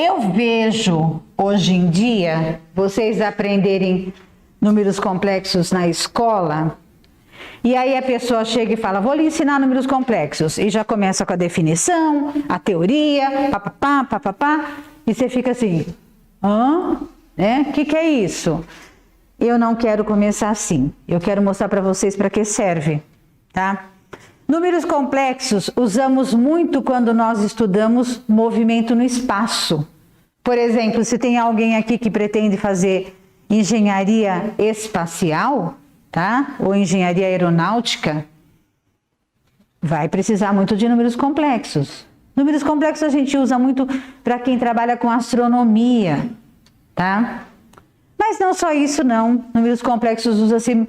Eu vejo hoje em dia vocês aprenderem números complexos na escola, e aí a pessoa chega e fala, vou lhe ensinar números complexos, e já começa com a definição, a teoria, papapá, papapá, e você fica assim, né? O que é isso? Eu não quero começar assim, eu quero mostrar para vocês para que serve, tá? Números complexos usamos muito quando nós estudamos movimento no espaço. Por exemplo, se tem alguém aqui que pretende fazer engenharia espacial, tá? Ou engenharia aeronáutica, vai precisar muito de números complexos. Números complexos a gente usa muito para quem trabalha com astronomia, tá? Mas não só isso não, números complexos usa-se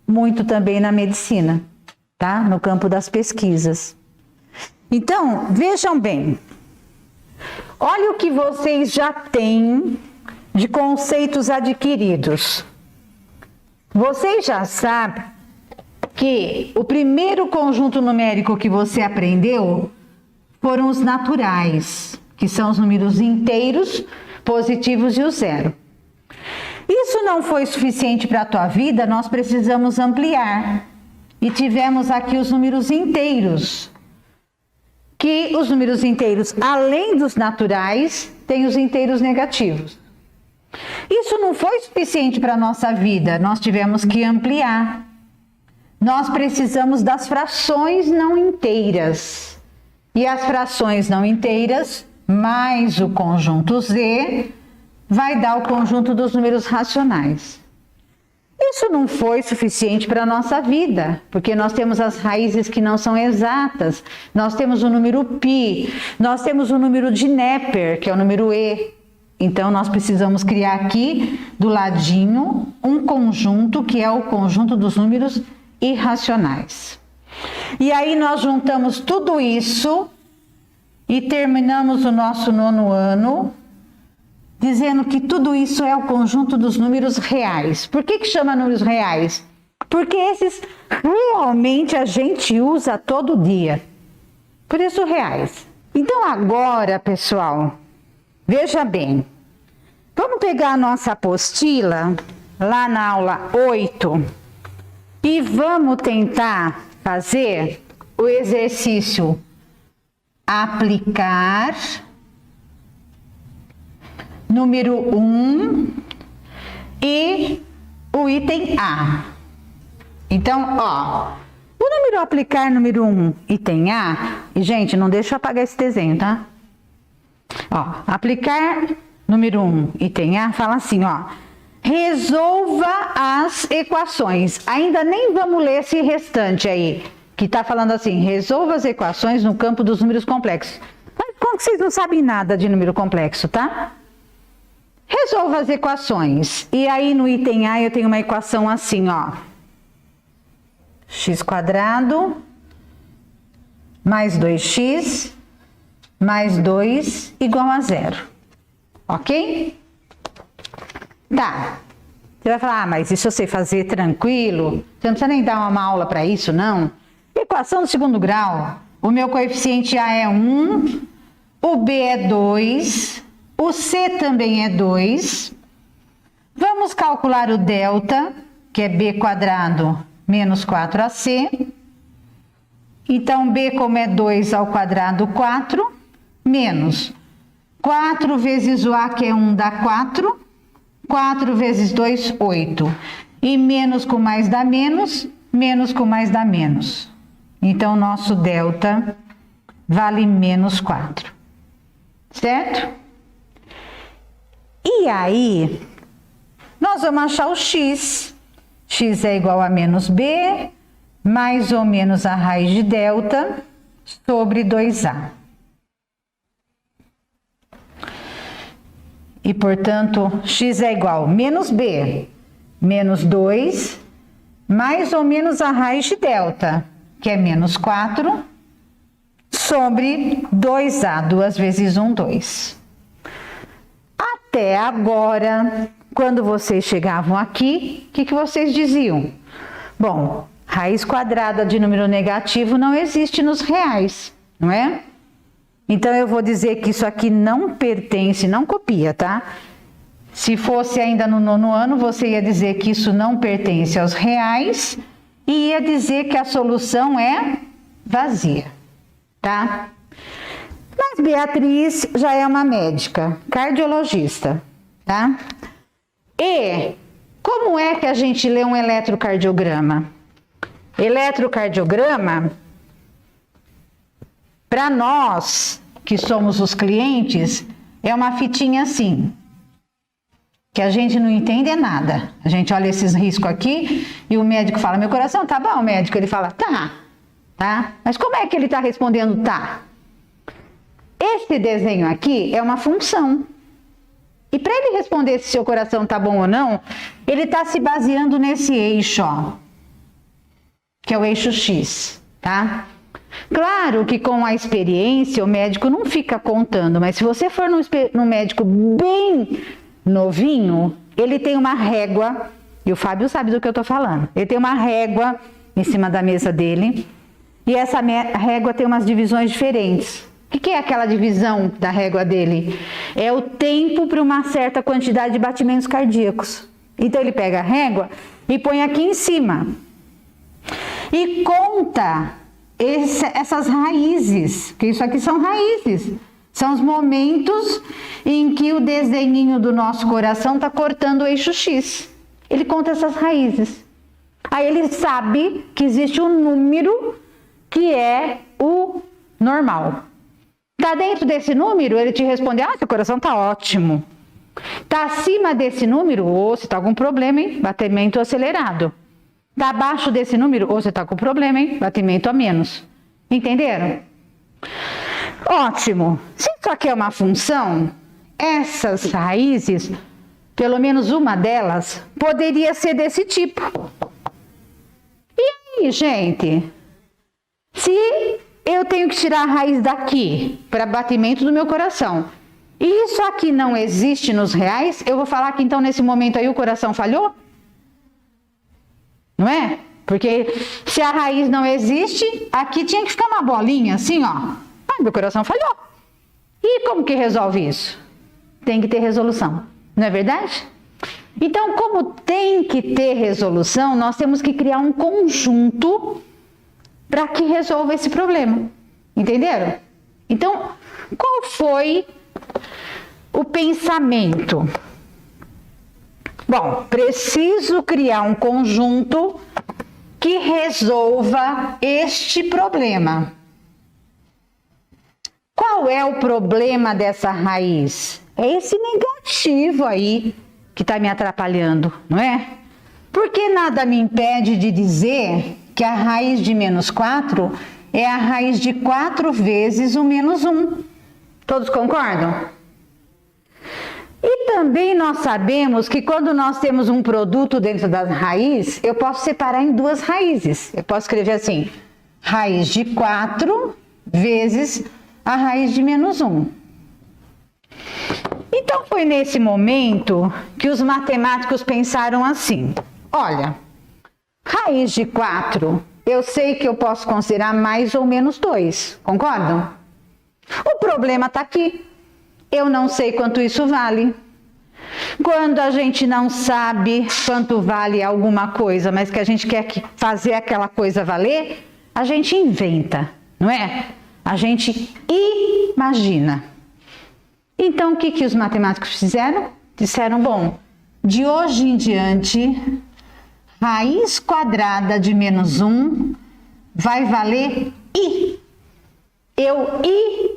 muito também na medicina, tá? No campo das pesquisas. Então, vejam bem, olha o que vocês já têm de conceitos adquiridos. Vocês já sabem que o primeiro conjunto numérico que você aprendeu foram os naturais, que são os números inteiros, positivos e o zero. Isso não foi suficiente para a tua vida, nós precisamos ampliar. E tivemos aqui os números inteiros, que os números inteiros, além dos naturais, têm os inteiros negativos. Isso não foi suficiente para a nossa vida, nós tivemos que ampliar. Nós precisamos das frações não inteiras. E as frações não inteiras, mais o conjunto Z, vai dar o conjunto dos números racionais. Isso não foi suficiente para a nossa vida, porque nós temos as raízes que não são exatas, nós temos o número π, nós temos o número de Neper, que é o número E. Então, nós precisamos criar aqui, do ladinho, um conjunto que é o conjunto dos números irracionais. E aí nós juntamos tudo isso e terminamos o nosso 9º ano dizendo que tudo isso é o conjunto dos números reais. Por que chama números reais? Porque esses realmente a gente usa todo dia. Por isso reais. Então agora, pessoal, veja bem. Vamos pegar a nossa apostila lá na aula 8 e vamos tentar fazer o exercício aplicar número 1 e o item A. Então, ó, o número aplicar número 1, item A, e gente, não deixa eu apagar esse desenho, tá? Ó, aplicar número 1, item A, fala assim, ó, resolva as equações. Ainda nem vamos ler esse restante aí, que tá falando assim, resolva as equações no campo dos números complexos. Mas como que vocês não sabem nada de número complexo, tá? Resolva as equações. E aí no item A eu tenho uma equação assim, ó. x² mais 2x mais 2 igual a 0. Ok? Tá. Você vai falar, mas isso eu sei fazer tranquilo. Você não precisa nem dar uma aula para isso, não. Equação do 2º grau. O meu coeficiente A é 1, o B é 2, o C também é 2. Vamos calcular o delta, que é B² menos 4AC. Então, B como é 2 ao quadrado, 4, menos 4 vezes o A, que é 1, dá 4. 4 vezes 2, 8. E menos com mais dá menos, menos com mais dá menos. Então, nosso delta vale menos 4. Certo? E aí, nós vamos achar o x. X é igual a menos b, mais ou menos a raiz de delta, sobre 2a. E, portanto, x é igual a menos b, menos 2, mais ou menos a raiz de delta, que é menos 4, sobre 2a, 2 vezes 1, 2. Até agora, quando vocês chegavam aqui, o que vocês diziam? Bom, raiz quadrada de número negativo não existe nos reais, não é? Então eu vou dizer que isso aqui não pertence, não copia, tá? Se fosse ainda no 9º ano, você ia dizer que isso não pertence aos reais e ia dizer que a solução é vazia, tá? Mas Beatriz já é uma médica, cardiologista, tá? E como é que a gente lê um eletrocardiograma? Eletrocardiograma, para nós que somos os clientes, é uma fitinha assim, que a gente não entende nada. A gente olha esses riscos aqui e o médico fala, meu coração tá bom, médico? Ele fala, tá. Mas como é que ele tá respondendo tá? Esse desenho aqui é uma função. E para ele responder se seu coração tá bom ou não, ele tá se baseando nesse eixo, ó, que é o eixo X, tá? Claro que com a experiência o médico não fica contando, mas se você for num médico bem novinho, ele tem uma régua, e o Fábio sabe do que eu tô falando, ele tem uma régua em cima da mesa dele, e essa régua tem umas divisões diferentes. O que é aquela divisão da régua dele? É o tempo para uma certa quantidade de batimentos cardíacos. Então ele pega a régua e põe aqui em cima e conta essas raízes, que isso aqui são raízes, são os momentos em que o desenhinho do nosso coração está cortando o eixo X. Ele conta essas raízes. Aí ele sabe que existe um número que é o normal. Tá dentro desse número, ele te responde, seu coração tá ótimo. Tá acima desse número, ou você tá com problema, hein? Batimento acelerado. Tá abaixo desse número, ou você tá com problema, hein? Batimento a menos. Entenderam? Ótimo. Se isso aqui é uma função, essas raízes, pelo menos uma delas, poderia ser desse tipo. E aí, gente? Se eu tenho que tirar a raiz daqui para batimento do meu coração, e isso aqui não existe nos reais, eu vou falar que então nesse momento aí o coração falhou? Não é? Porque se a raiz não existe, aqui tinha que ficar uma bolinha assim, ó. Meu coração falhou. E como que resolve isso? Tem que ter resolução, não é verdade? Então, como tem que ter resolução, nós temos que criar um conjunto para que resolva esse problema. Entenderam? Então, qual foi o pensamento? Bom, preciso criar um conjunto que resolva este problema. Qual é o problema dessa raiz? É esse negativo aí que está me atrapalhando, não é? Porque nada me impede de dizer que a raiz de menos 4 é a raiz de 4 vezes o menos 1. Todos concordam? E também nós sabemos que quando nós temos um produto dentro da raiz, eu posso separar em duas raízes. Eu posso escrever assim, raiz de 4 vezes a raiz de menos 1. Então foi nesse momento que os matemáticos pensaram assim, olha, raiz de 4, eu sei que eu posso considerar mais ou menos 2, concordam? O problema está aqui. Eu não sei quanto isso vale. Quando a gente não sabe quanto vale alguma coisa, mas que a gente quer fazer aquela coisa valer, a gente inventa, não é? A gente imagina. Então, o que os matemáticos fizeram? Disseram, bom, de hoje em diante, raiz quadrada de menos 1 vai valer I. Eu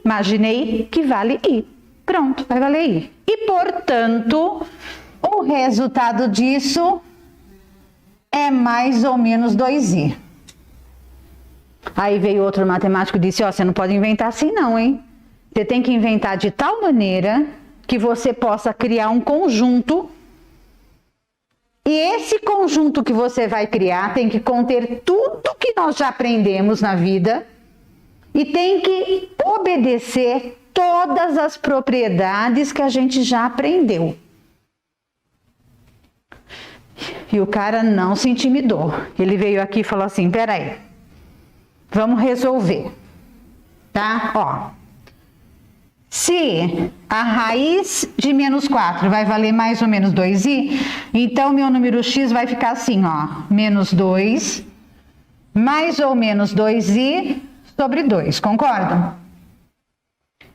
imaginei que vale I. Pronto, vai valer I. E, portanto, o resultado disso é mais ou menos 2I. Aí veio outro matemático e disse, você não pode inventar assim não, hein? Você tem que inventar de tal maneira que você possa criar um conjunto. E esse conjunto que você vai criar tem que conter tudo que nós já aprendemos na vida e tem que obedecer todas as propriedades que a gente já aprendeu. E o cara não se intimidou. Ele veio aqui e falou assim, peraí, vamos resolver, tá? Ó, Se a raiz de menos 4 vai valer mais ou menos 2i, então meu número x vai ficar assim, ó, menos 2, mais ou menos 2i sobre 2, concordam?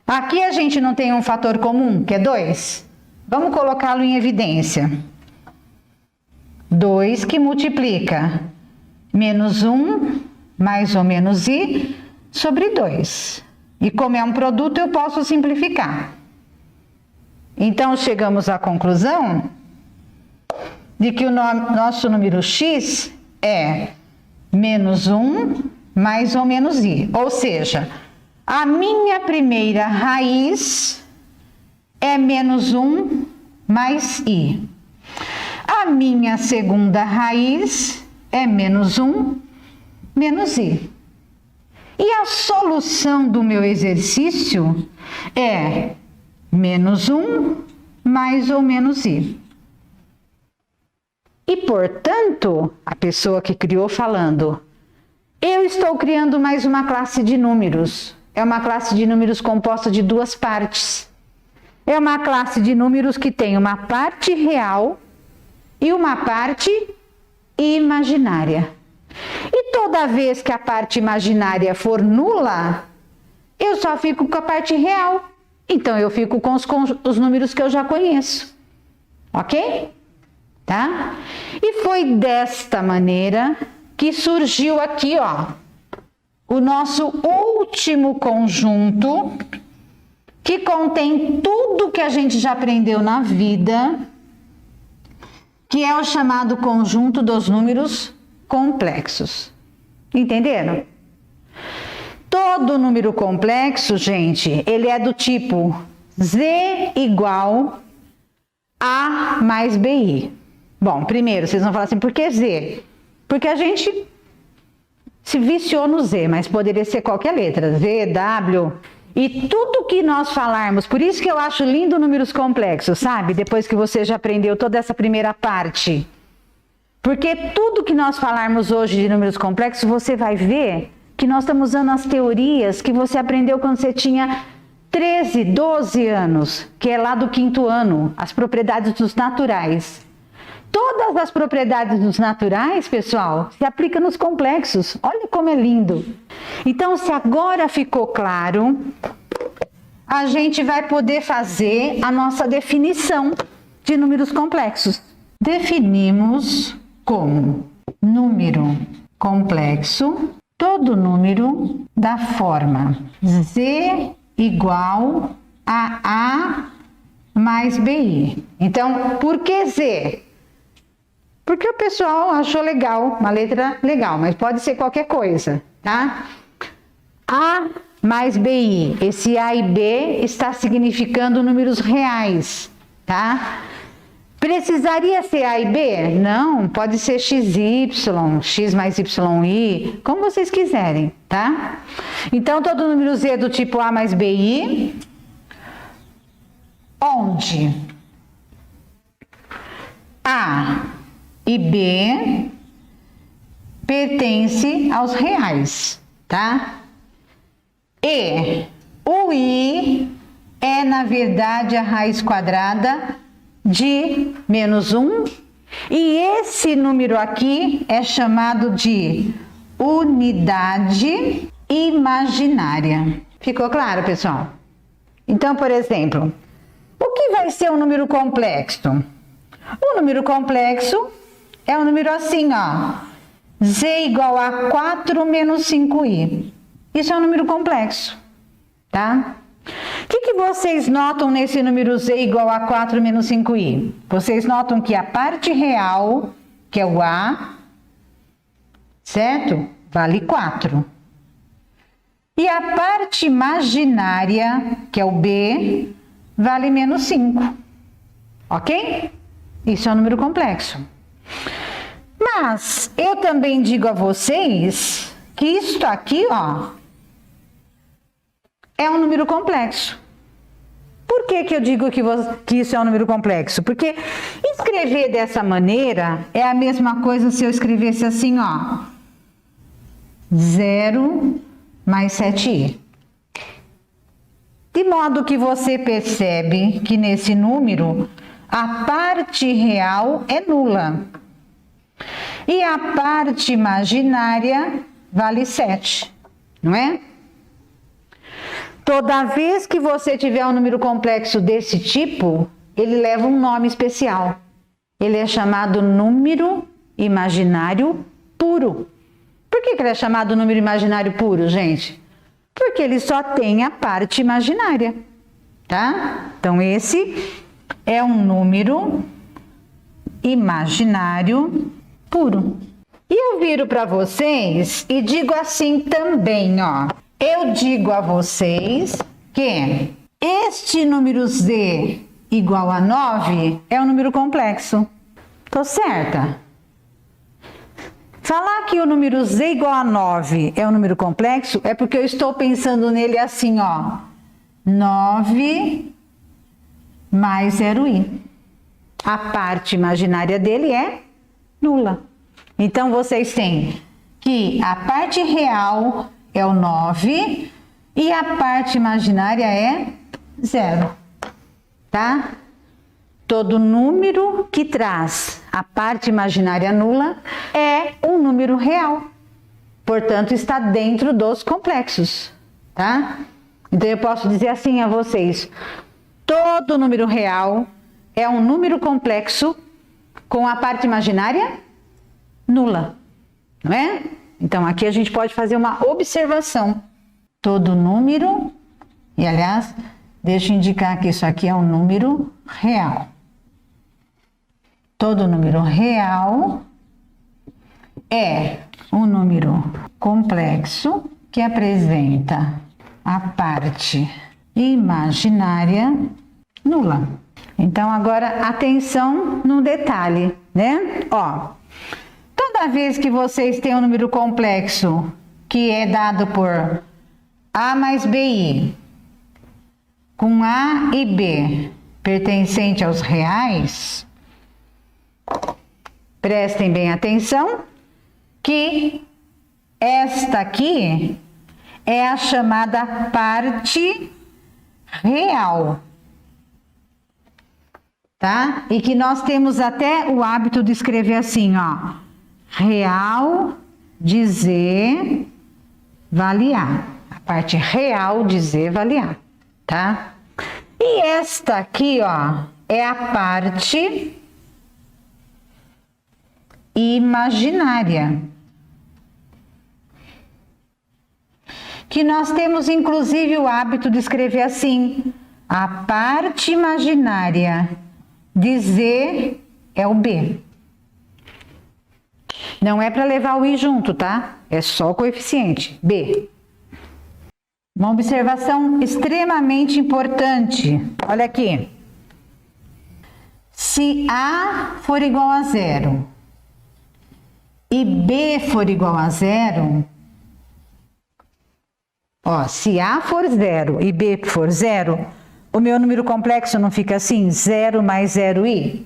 Aqui a gente não tem um fator comum, que é 2. Vamos colocá-lo em evidência. 2 que multiplica menos 1, mais ou menos i, sobre 2. E como é um produto, eu posso simplificar. Então, chegamos à conclusão de que o nosso número x é menos 1 mais ou menos i. Ou seja, a minha primeira raiz é menos 1 mais i. A minha segunda raiz é menos 1 menos i. E a solução do meu exercício é menos 1 mais ou menos i. E, portanto, a pessoa que criou falando, eu estou criando mais uma classe de números. É uma classe de números composta de duas partes. É uma classe de números que tem uma parte real e uma parte imaginária. E toda vez que a parte imaginária for nula, eu só fico com a parte real. Então, eu fico com os números que eu já conheço. Ok? Tá? E foi desta maneira que surgiu aqui, ó, o nosso último conjunto, que contém tudo que a gente já aprendeu na vida, que é o chamado conjunto dos números complexos. Entenderam? Todo número complexo, gente, ele é do tipo z igual a mais bi. Bom, primeiro, vocês vão falar assim, por que z? Porque a gente se viciou no z, mas poderia ser qualquer letra, z, w, e tudo que nós falarmos, por isso que eu acho lindo números complexos, sabe? Depois que você já aprendeu toda essa primeira parte. Porque tudo que nós falarmos hoje de números complexos, você vai ver que nós estamos usando as teorias que você aprendeu quando você tinha 13, 12 anos, que é lá do 5º ano, as propriedades dos naturais. Todas as propriedades dos naturais, pessoal, se aplicam nos complexos. Olha como é lindo. Então, se agora ficou claro, a gente vai poder fazer a nossa definição de números complexos. Definimos como número complexo todo número da forma z igual a A mais BI. Então, por que Z? Porque o pessoal achou legal, uma letra legal, mas pode ser qualquer coisa, tá? A mais BI. Esse A e B está significando números reais, tá? Precisaria ser A e B? Não, pode ser XY, X mais YI, como vocês quiserem, tá? Então, todo número Z é do tipo A mais BI, onde A e B pertencem aos reais, tá? E o I é, na verdade, a raiz quadrada de menos 1, e esse número aqui é chamado de unidade imaginária. Ficou claro, pessoal? Então, por exemplo, o que vai ser um número complexo? O número complexo é um número assim, ó, z igual a 4 menos 5i. Isso é um número complexo, tá? O que vocês notam nesse número z igual a 4 menos 5i? Vocês notam que a parte real, que é o A, certo? Vale 4. E a parte imaginária, que é o B, vale menos 5. Ok? Isso é um número complexo. Mas eu também digo a vocês que isto aqui, ó, é um número complexo. Por que eu digo que isso é um número complexo? Porque escrever dessa maneira é a mesma coisa se eu escrevesse assim, ó, 0 mais 7i. De modo que você percebe que nesse número a parte real é nula e a parte imaginária vale 7, não é? Toda vez que você tiver um número complexo desse tipo, ele leva um nome especial. Ele é chamado número imaginário puro. Por que ele é chamado número imaginário puro, gente? Porque ele só tem a parte imaginária, tá? Então, esse é um número imaginário puro. E eu viro para vocês e digo assim também, ó. Eu digo a vocês que este número Z igual a 9 é um número complexo. Tô certa? Falar que o número Z igual a 9 é um número complexo é porque eu estou pensando nele assim, ó. 9 mais 0i. A parte imaginária dele é nula. Então, vocês têm que a parte real é o 9 e a parte imaginária é 0, tá? Todo número que traz a parte imaginária nula é um número real. Portanto, está dentro dos complexos, tá? Então, eu posso dizer assim a vocês: todo número real é um número complexo com a parte imaginária nula, não é? Então, aqui a gente pode fazer uma observação. Todo número, e aliás, deixa eu indicar que isso aqui é um número real. Todo número real é um número complexo que apresenta a parte imaginária nula. Então, agora, atenção no detalhe, né? Ó, toda vez que vocês têm um número complexo que é dado por A mais BI, com A e B pertencente aos reais, prestem bem atenção que esta aqui é a chamada parte real, tá? E que nós temos até o hábito de escrever assim, ó. Real de Z vale A. A parte real de Z vale A, tá? E esta aqui, ó, é a parte imaginária. Que nós temos, inclusive, o hábito de escrever assim. A parte imaginária de Z é o B. Não é para levar o I junto, tá? É só o coeficiente, B. Uma observação extremamente importante. Olha aqui. Se A for igual a 0 e B for igual a 0, ó, se A for 0 e B for 0, o meu número complexo não fica assim, 0 mais 0i?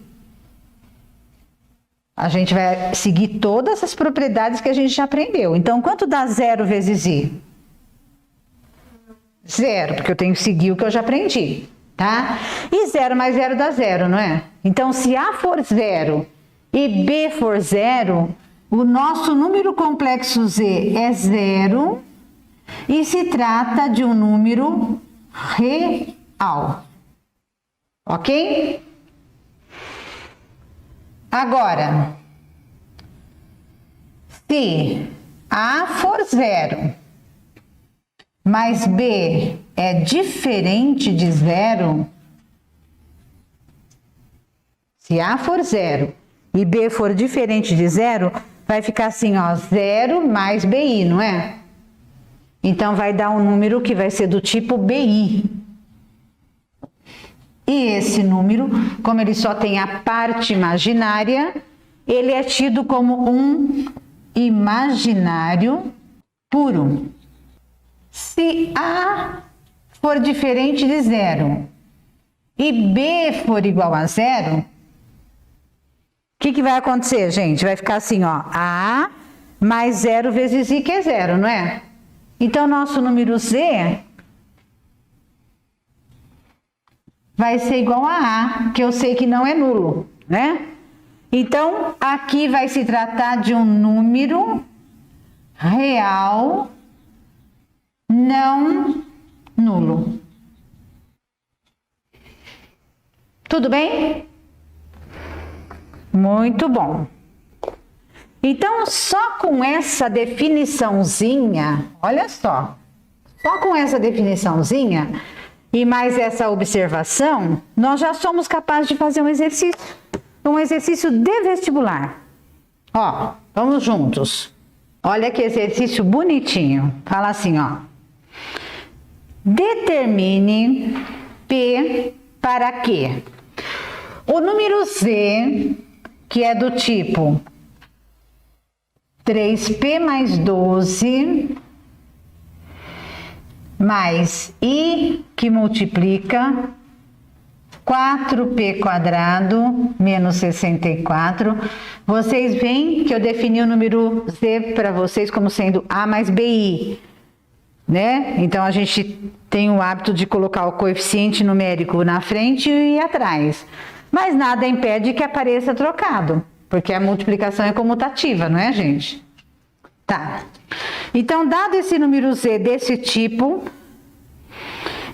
A gente vai seguir todas as propriedades que a gente já aprendeu. Então, quanto dá 0 vezes i? 0, porque eu tenho que seguir o que eu já aprendi, tá? E 0 mais 0 dá 0, não é? Então, se A for 0 e B for 0, o nosso número complexo Z é 0 e se trata de um número real. Ok? Agora, se A for 0, mas B é diferente de 0, se A for 0 e B for diferente de 0, vai ficar assim, ó, 0 mais BI, não é? Então, vai dar um número que vai ser do tipo BI. E esse número, como ele só tem a parte imaginária, ele é tido como um imaginário puro. Se A for diferente de 0 e B for igual a 0, o que vai acontecer, gente? Vai ficar assim, ó, A mais 0 vezes I, que é 0, não é? Então, nosso número Z vai ser igual a A, que eu sei que não é nulo, né? Então, aqui vai se tratar de um número real não nulo. Tudo bem? Muito bom. Então, só com essa definiçãozinha, olha só com essa definiçãozinha e mais essa observação, nós já somos capazes de fazer um exercício de vestibular. Ó, vamos juntos. Olha que exercício bonitinho. Fala assim, ó. Determine P para que o número Z, que é do tipo 3P mais 12 mais I, que multiplica 4P quadrado menos 64. Vocês veem que eu defini o número Z para vocês como sendo A mais BI, né? Então, a gente tem o hábito de colocar o coeficiente numérico na frente e atrás. Mas nada impede que apareça trocado, porque a multiplicação é comutativa, não é, gente? Tá. Então, dado esse número Z desse tipo,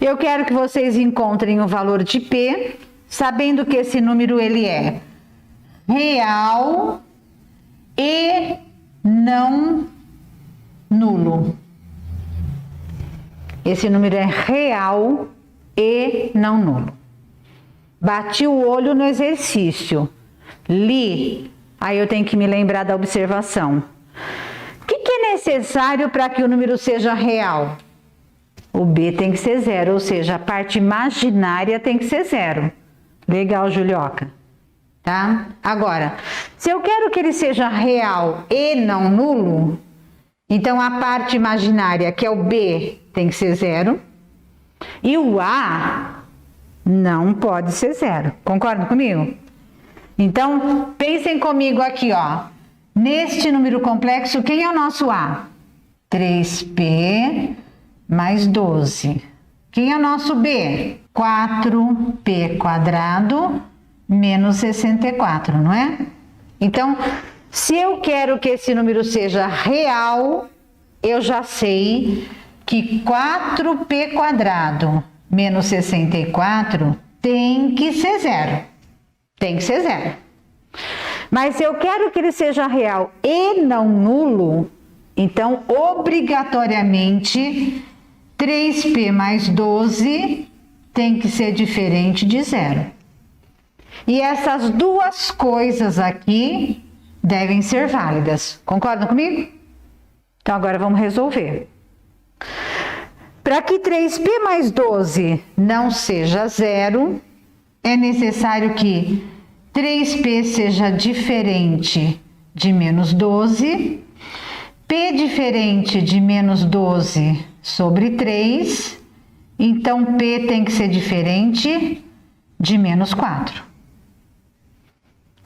eu quero que vocês encontrem o valor de P, sabendo que esse número ele é real e não nulo. Esse número é real e não nulo. Bati o olho no exercício, li, aí eu tenho que me lembrar da observação. O que é necessário para que o número seja real? O B tem que ser zero, ou seja, a parte imaginária tem que ser zero. Legal, Julioca. Tá? Agora, se eu quero que ele seja real e não nulo, então a parte imaginária, que é o B, tem que ser zero. E o A não pode ser zero. Concordam comigo? Então, pensem comigo aqui, ó. Neste número complexo, quem é o nosso A? 3P mais 12. Quem é o nosso B? 4P quadrado menos 64, não é? Então, se eu quero que esse número seja real, eu já sei que 4P quadrado menos 64 tem que ser zero. Tem que ser zero. Mas se eu quero que ele seja real e não nulo, então, obrigatoriamente, 3P mais 12 tem que ser diferente de zero. E essas duas coisas aqui devem ser válidas. Concordam comigo? Então, agora vamos resolver. Para que 3P mais 12 não seja zero, é necessário que 3P seja diferente de menos 12, P diferente de menos 12 sobre 3, então P tem que ser diferente de menos 4.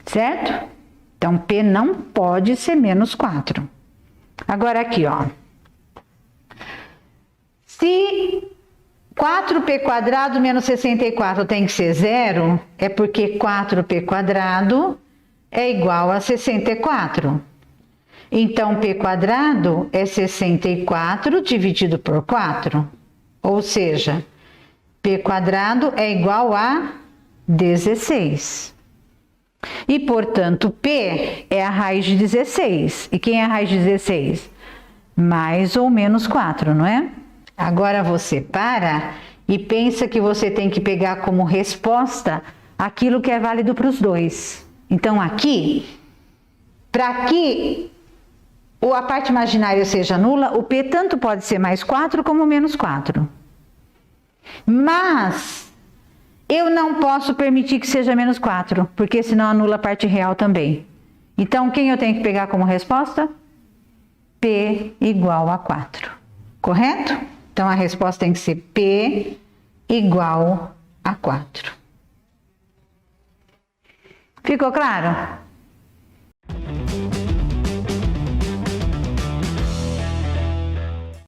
Certo? Então, P não pode ser menos 4. Agora aqui, ó. Se 4P quadrado menos 64 tem que ser zero, é porque 4P quadrado é igual a 64. Então, P quadrado é 64 dividido por 4. Ou seja, P quadrado é igual a 16. E, portanto, P é a raiz de 16. E quem é a raiz de 16? Mais ou menos 4, não é? Agora você para e pensa que você tem que pegar como resposta aquilo que é válido para os dois. Então, aqui, para que a parte imaginária seja nula, o P tanto pode ser mais 4 como menos 4. Mas eu não posso permitir que seja menos 4, porque senão anula a parte real também. Então, quem eu tenho que pegar como resposta? P igual a 4. Correto? Então, a resposta tem que ser P igual a 4. Ficou claro?